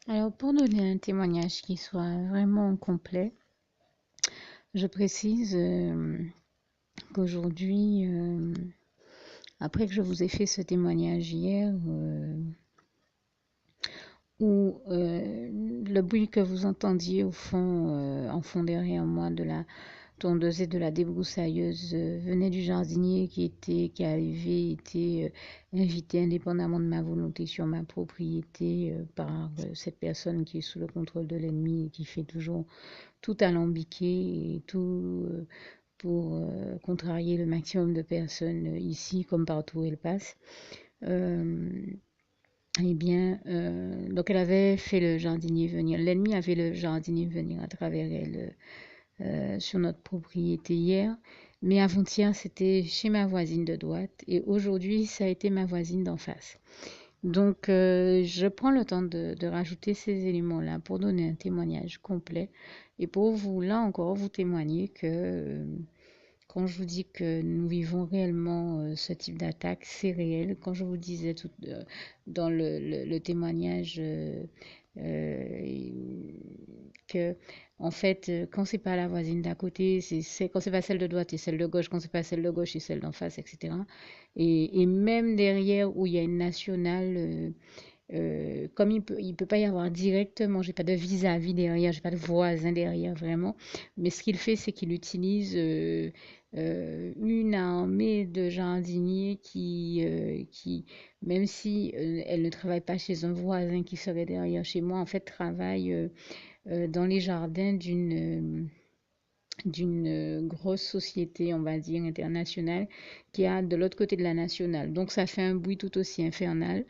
Alors, pour donner un témoignage qui soit vraiment complet, je précise qu'aujourd'hui, après que je vous ai fait ce témoignage hier, où le bruit que vous entendiez au fond, en fond derrière moi, de la tondeuse et de la débroussailleuse venait du jardinier qui arrivait, était invité indépendamment de ma volonté sur ma propriété par cette personne qui est sous le contrôle de l'ennemi et qui fait toujours tout alambiqué et tout pour contrarier le maximum de personnes ici comme partout où elle passe. Euh, eh bien, donc elle avait fait le jardinier venir, l'ennemi avait le jardinier venir à travers elle sur notre propriété hier, mais avant-hier c'était chez ma voisine de droite et aujourd'hui ça a été ma voisine d'en face. Donc je prends le temps de rajouter ces éléments-là pour donner un témoignage complet et pour vous, là encore, vous témoigner que quand je vous dis que nous vivons réellement ce type d'attaque, c'est réel. Quand je vous disais tout, dans le témoignage euh, que, en fait, quand c'est pas la voisine d'à côté, quand c'est pas celle de droite et celle de gauche, quand c'est pas celle de gauche et celle d'en face, etc. Et même derrière où il y a une nationale, comme il peut pas y avoir directement, j'ai pas de vis-à-vis derrière, j'ai pas de voisin derrière vraiment, mais ce qu'il fait, c'est qu'il utilise une armée de jardiniers qui, même si elle ne travaille pas chez un voisin qui serait derrière chez moi, en fait, travaille dans les jardins d'une grosse société, on va dire, internationale, qui a de l'autre côté de la nationale. Donc ça fait un bruit tout aussi infernal.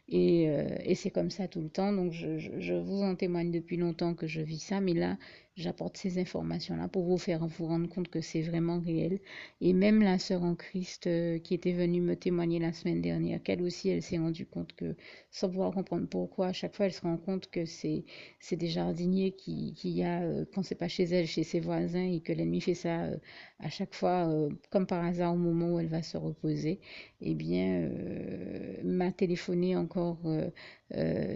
Et c'est comme ça tout le temps. Donc je vous en témoigne depuis longtemps que je vis ça, mais là, j'apporte ces informations-là pour vous faire vous rendre compte que c'est vraiment réel. Et même la sœur en Christ qui était venue me témoigner la semaine dernière, qu'elle aussi, elle s'est rendue compte que, sans pouvoir comprendre pourquoi, à chaque fois, elle se rend compte que c'est des jardiniers qui y a, quand c'est pas chez elle, chez ses voisins, et que l'ennemi fait ça à chaque fois, comme par hasard, au moment où elle va se reposer, eh bien, m'a téléphoné encore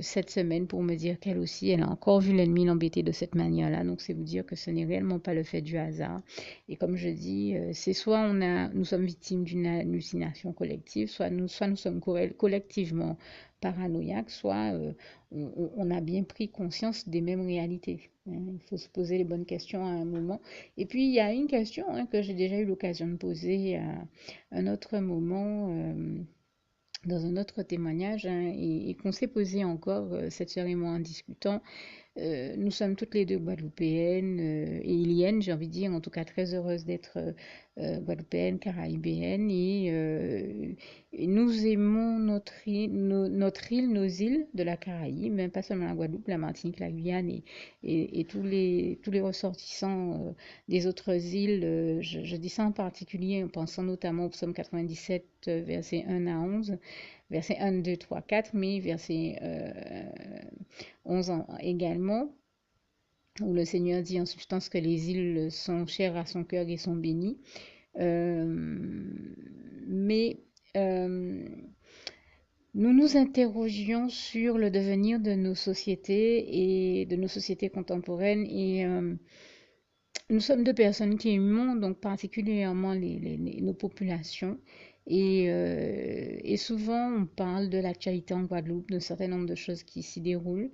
cette semaine pour me dire qu'elle aussi, elle a encore vu l'ennemi l'embêter de cette manière-là. Donc, c'est vous dire que ce n'est réellement pas le fait du hasard. Et comme je dis, c'est soit nous sommes victimes d'une hallucination collective, soit nous sommes collectivement paranoïaques, soit on a bien pris conscience des mêmes réalités. Hein. Il faut se poser les bonnes questions à un moment. Et puis, il y a une question que j'ai déjà eu l'occasion de poser à un autre moment, dans un autre témoignage, et qu'on s'est posé encore, cette sœur et moi, en discutant. Nous sommes toutes les deux guadeloupéennes et iliennes, j'ai envie de dire, en tout cas très heureuses d'être guadeloupéennes, caraïbéennes et nous aimons notre île, nos îles de la Caraïbe, même pas seulement la Guadeloupe, la Martinique, la Guyane et tous les ressortissants des autres îles. Je dis ça en particulier en pensant notamment au psaume 97, versets 1 à 11, verset 1, 2, 3, 4, mais verset 11 également, où le Seigneur dit en substance que les îles sont chères à son cœur et sont bénies. Euh, mais euh, nous nous interrogions sur le devenir de nos sociétés et de nos sociétés contemporaines et nous sommes deux personnes qui aimons donc particulièrement nos populations et souvent on parle de l'actualité en Guadeloupe, d'un certain nombre de choses qui s'y déroulent.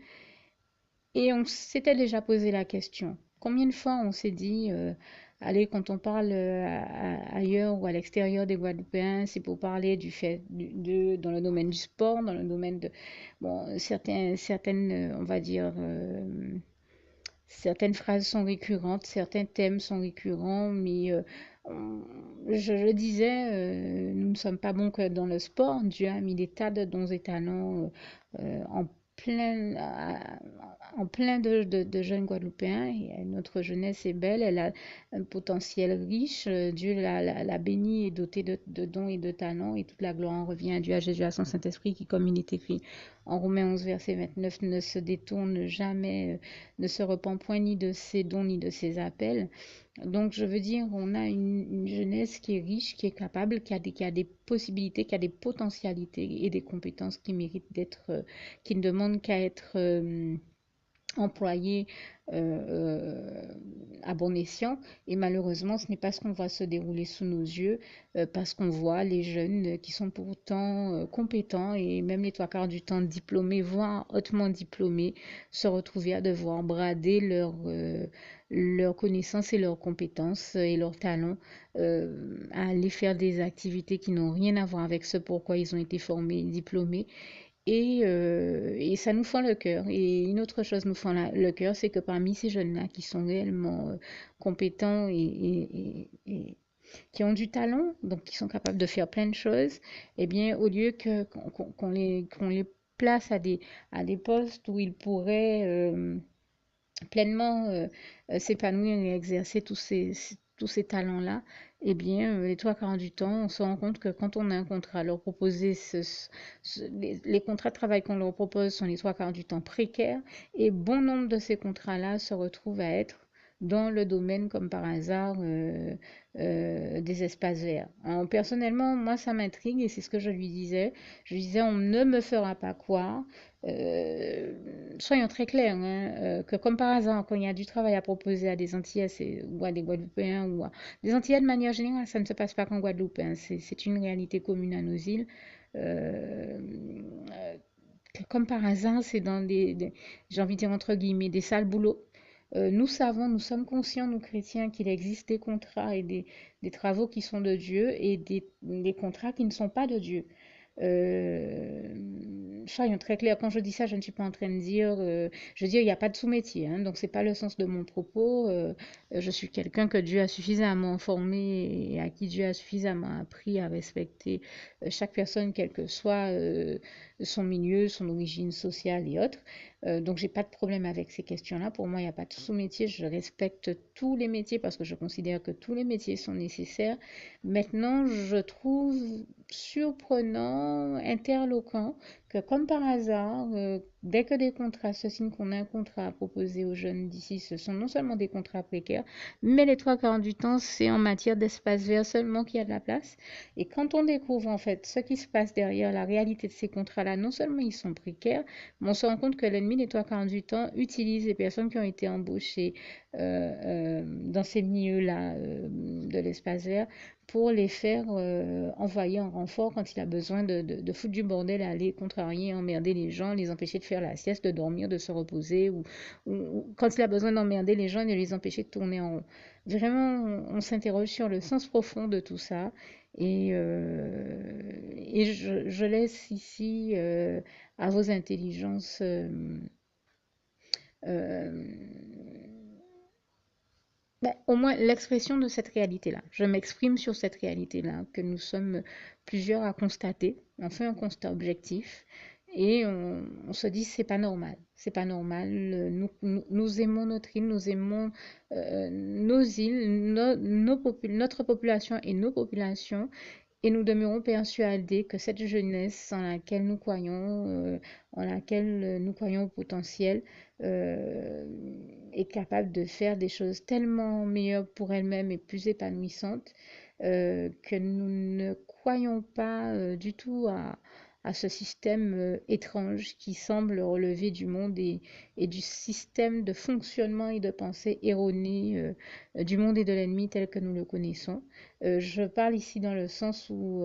Et on s'était déjà posé la question. Combien de fois on s'est dit, allez, quand on parle ailleurs ou à l'extérieur des Guadeloupéens, c'est pour parler du fait, dans le domaine du sport, dans le domaine de, bon, certaines, on va dire, certaines phrases sont récurrentes, certains thèmes sont récurrents, mais je disais, nous ne sommes pas bons que dans le sport. Dieu a mis des tas de dons et talents en plein, en plein de jeunes Guadeloupéens. Et notre jeunesse est belle, elle a un potentiel riche. Dieu l'a bénie et dotée de dons et de talents. Et toute la gloire en revient à Dieu, à Jésus, à son Saint-Esprit, qui, comme il est écrit en Romains 11, verset 29, ne se détourne jamais, ne se repent point ni de ses dons ni de ses appels. Donc, je veux dire, on a une jeunesse qui est riche, qui est capable, qui a des possibilités, qui a des potentialités et des compétences qui méritent d'être, qui ne demandent qu'à être employés à bon escient. Et malheureusement, ce n'est pas ce qu'on voit se dérouler sous nos yeux parce qu'on voit les jeunes qui sont pourtant compétents et même les trois quarts du temps diplômés, voire hautement diplômés, se retrouver à devoir brader leurs connaissances et leurs compétences et leurs talents à aller faire des activités qui n'ont rien à voir avec ce pourquoi ils ont été formés et diplômés et ça nous fend le cœur. Et une autre chose nous fend le cœur, c'est que parmi ces jeunes-là qui sont réellement compétents et qui ont du talent, donc qui sont capables de faire plein de choses, eh bien, au lieu qu'on les place à des postes où ils pourraient pleinement s'épanouir et exercer tous ces talents-là, eh bien, les trois quarts du temps, on se rend compte que quand on a un contrat à leur proposer, les contrats de travail qu'on leur propose sont les trois quarts du temps précaires, et bon nombre de ces contrats-là se retrouvent à être dans le domaine, comme par hasard, des espaces verts. Alors, personnellement, moi, ça m'intrigue et c'est ce que je lui disais. Je lui disais, on ne me fera pas croire euh, soyons très clairs, hein, que comme par hasard, quand il y a du travail à proposer à des Antillais ou à des Guadeloupéens ou à des Antillais de manière générale, ça ne se passe pas qu'en Guadeloupe, hein, c'est une réalité commune à nos îles. Euh, Comme par hasard, c'est dans j'ai envie de dire entre guillemets, des sales boulots. Nous savons, nous sommes conscients, nous chrétiens, qu'il existe des contrats et des travaux qui sont de Dieu et des contrats qui ne sont pas de Dieu. Soyons très clairs, quand je dis ça, je ne suis pas en train de dire, je veux dire, il n'y a pas de sous-métier, hein, donc c'est pas le sens de mon propos. Je suis quelqu'un que Dieu a suffisamment formé et à qui Dieu a suffisamment appris à respecter chaque personne, quel que soit son milieu, son origine sociale et autres. Donc j'ai pas de problème avec ces questions-là. Pour moi, il n'y a pas de sous-métier. Je respecte tous les métiers parce que je considère que tous les métiers sont nécessaires. Maintenant, je trouve surprenant, interloquant, que comme par hasard, dès que des contrats se signent, qu'on a un contrat à proposer aux jeunes d'ici, ce sont non seulement des contrats précaires, mais les trois quarts du temps, c'est en matière d'espace vert seulement qu'il y a de la place. Et quand on découvre en fait ce qui se passe derrière la réalité de ces contrats-là, non seulement ils sont précaires, mais on se rend compte que l'ennemi des trois quarts du temps utilise les personnes qui ont été embauchées dans ces milieux-là de l'espace vert pour les faire envoyer en renfort quand il a besoin de foutre du bordel, aller contrarier, emmerder les gens, les empêcher de faire la sieste, de dormir, de se reposer, ou quand il a besoin d'emmerder les gens et de les empêcher de tourner en rond. Vraiment, on s'interroge sur le sens profond de tout ça. Et je laisse ici à vos intelligences euh, au moins l'expression de cette réalité-là. Je m'exprime sur cette réalité-là que nous sommes plusieurs à constater. On fait un constat objectif et on se dit c'est pas normal. C'est pas normal. Nous aimons notre île, nous aimons nos îles, notre population et nos populations. Et nous demeurons persuadés que cette jeunesse en laquelle nous croyons au potentiel, euh, est capable de faire des choses tellement meilleures pour elle-même et plus épanouissantes que nous ne croyons pas du tout à ce système étrange qui semble relever du monde et du système de fonctionnement et de pensée erroné du monde et de l'ennemi tel que nous le connaissons. Je parle ici dans le sens où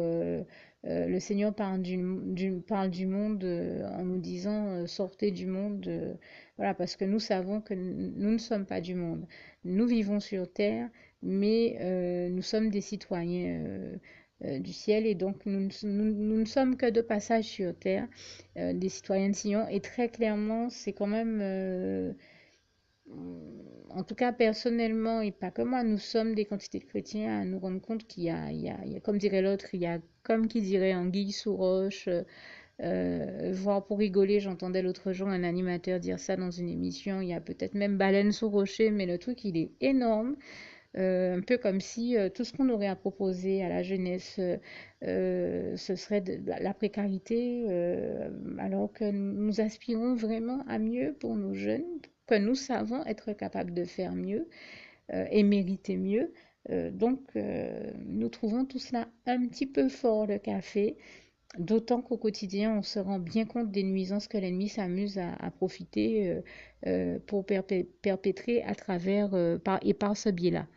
le Seigneur parle du monde en nous disant sortez du monde, voilà, parce que nous savons que nous ne sommes pas du monde. Nous vivons sur terre, mais nous sommes des citoyens du ciel et donc nous ne sommes que de passage sur terre, des citoyens de Sion. Et très clairement, c'est quand même en tout cas, personnellement, et pas que moi, nous sommes des quantités de chrétiens à nous rendre compte comme dirait l'autre, il y a, comme qui dirait, anguille sous roche. Voire pour rigoler, j'entendais l'autre jour un animateur dire ça dans une émission, il y a peut-être même baleine sous rocher, mais le truc, il est énorme. Un peu comme si tout ce qu'on aurait à proposer à la jeunesse, ce serait de la précarité, alors que nous aspirons vraiment à mieux pour nos jeunes, que nous savons être capables de faire mieux et mériter mieux. Donc, nous trouvons tout cela un petit peu fort le café. D'autant qu'au quotidien, on se rend bien compte des nuisances que l'ennemi s'amuse à profiter pour perpétrer à travers et par ce biais-là.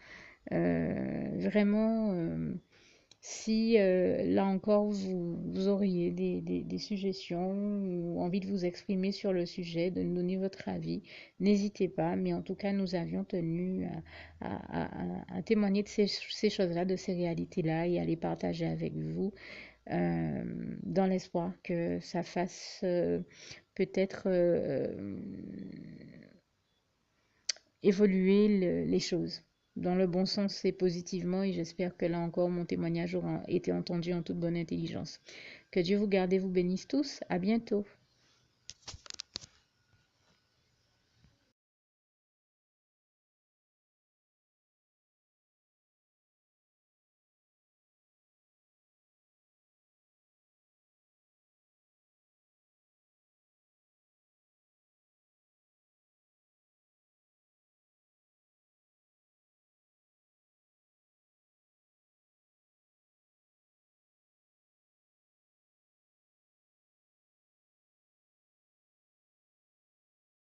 Vraiment, si là encore vous auriez des suggestions ou envie de vous exprimer sur le sujet, de nous donner votre avis, n'hésitez pas. Mais en tout cas, nous avions tenu à témoigner de ces choses-là, de ces réalités-là et à les partager avec vous dans l'espoir que ça fasse peut-être évoluer les choses dans le bon sens et positivement. Et j'espère que là encore, mon témoignage aura été entendu en toute bonne intelligence. Que Dieu vous garde et vous bénisse tous. À bientôt.